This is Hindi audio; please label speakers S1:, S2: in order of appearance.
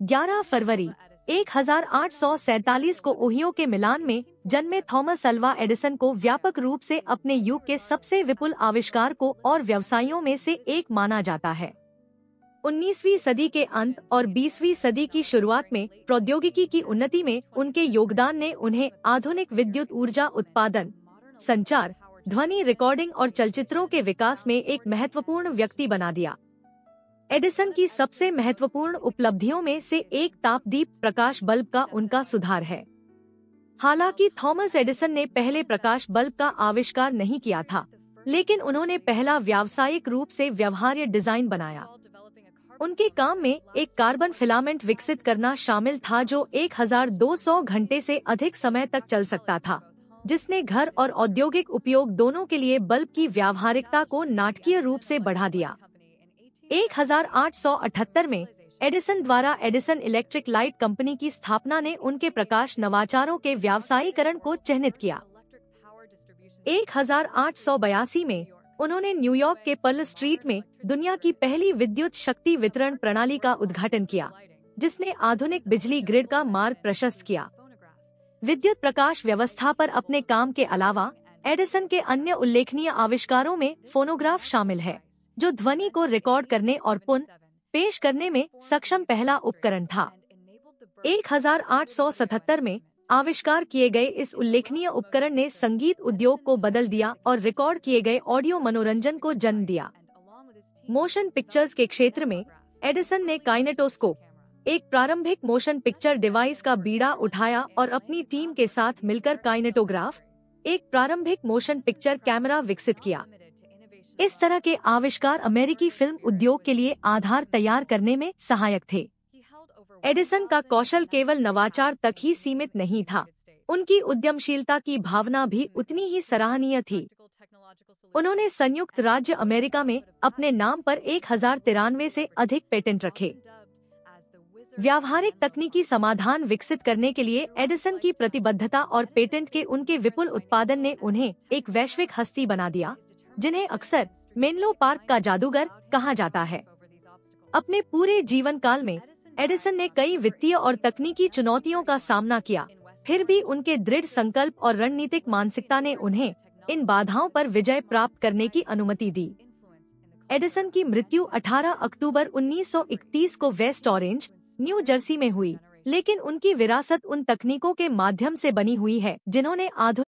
S1: 11 फरवरी 1847 को ओहियो के मिलान में जन्मे थॉमस अल्वा एडिसन को व्यापक रूप से अपने युग के सबसे विपुल आविष्कारकों और व्यवसायियों में से एक माना जाता है। 19वीं सदी के अंत और 20वीं सदी की शुरुआत में प्रौद्योगिकी की उन्नति में उनके योगदान ने उन्हें आधुनिक विद्युत ऊर्जा उत्पादन, संचार, ध्वनि रिकॉर्डिंग और चलचित्रों के विकास में एक महत्वपूर्ण व्यक्ति बना दिया। एडिसन की सबसे महत्वपूर्ण उपलब्धियों में से एक तापदीप प्रकाश बल्ब का उनका सुधार है। हालांकि थॉमस एडिसन ने पहले प्रकाश बल्ब का आविष्कार नहीं किया था, लेकिन उन्होंने पहला व्यावसायिक रूप से व्यवहार्य डिजाइन बनाया। उनके काम में एक कार्बन फिलामेंट विकसित करना शामिल था जो 1200 घंटे से अधिक समय तक चल सकता था, जिसने घर और औद्योगिक उपयोग दोनों के लिए बल्ब की व्यावहारिकता को नाटकीय रूप से बढ़ा दिया। 1878 में एडिसन द्वारा एडिसन इलेक्ट्रिक लाइट कंपनी की स्थापना ने उनके प्रकाश नवाचारों के व्यावसायीकरण को चिह्नित किया। 1882 में उन्होंने न्यूयॉर्क के पर्ल स्ट्रीट में दुनिया की पहली विद्युत शक्ति वितरण प्रणाली का उद्घाटन किया, जिसने आधुनिक बिजली ग्रिड का मार्ग प्रशस्त किया। विद्युत प्रकाश व्यवस्था पर अपने काम के अलावा एडिसन के अन्य उल्लेखनीय आविष्कारों में फोनोग्राफ शामिल है, जो ध्वनि को रिकॉर्ड करने और पुनः पेश करने में सक्षम पहला उपकरण था। 1877 में आविष्कार किए गए इस उल्लेखनीय उपकरण ने संगीत उद्योग को बदल दिया और रिकॉर्ड किए गए ऑडियो मनोरंजन को जन्म दिया। मोशन पिक्चर्स के क्षेत्र में एडिसन ने काइनेटोस्कोप, एक प्रारंभिक मोशन पिक्चर डिवाइस का बीड़ा उठाया और अपनी टीम के साथ मिलकर काइनेटोग्राफ, एक प्रारंभिक मोशन पिक्चर कैमरा विकसित किया। इस तरह के आविष्कार अमेरिकी फिल्म उद्योग के लिए आधार तैयार करने में सहायक थे। एडिसन का कौशल केवल नवाचार तक ही सीमित नहीं था, उनकी उद्यमशीलता की भावना भी उतनी ही सराहनीय थी। उन्होंने संयुक्त राज्य अमेरिका में अपने नाम पर 1093 से अधिक पेटेंट रखे। व्यावहारिक तकनीकी समाधान विकसित करने के लिए एडिसन की प्रतिबद्धता और पेटेंट के उनके विपुल उत्पादन ने उन्हें एक वैश्विक हस्ती बना दिया, जिन्हें अक्सर मेनलो पार्क का जादूगर कहा जाता है। अपने पूरे जीवन काल में एडिसन ने कई वित्तीय और तकनीकी चुनौतियों का सामना किया, फिर भी उनके दृढ़ संकल्प और रणनीतिक मानसिकता ने उन्हें इन बाधाओं पर विजय प्राप्त करने की अनुमति दी। एडिसन की मृत्यु 18 अक्टूबर 1931 को वेस्ट ऑरेंज, न्यू जर्सी में हुई, लेकिन उनकी विरासत उन तकनीकों के माध्यम से बनी हुई है जिन्होंने आधुनिक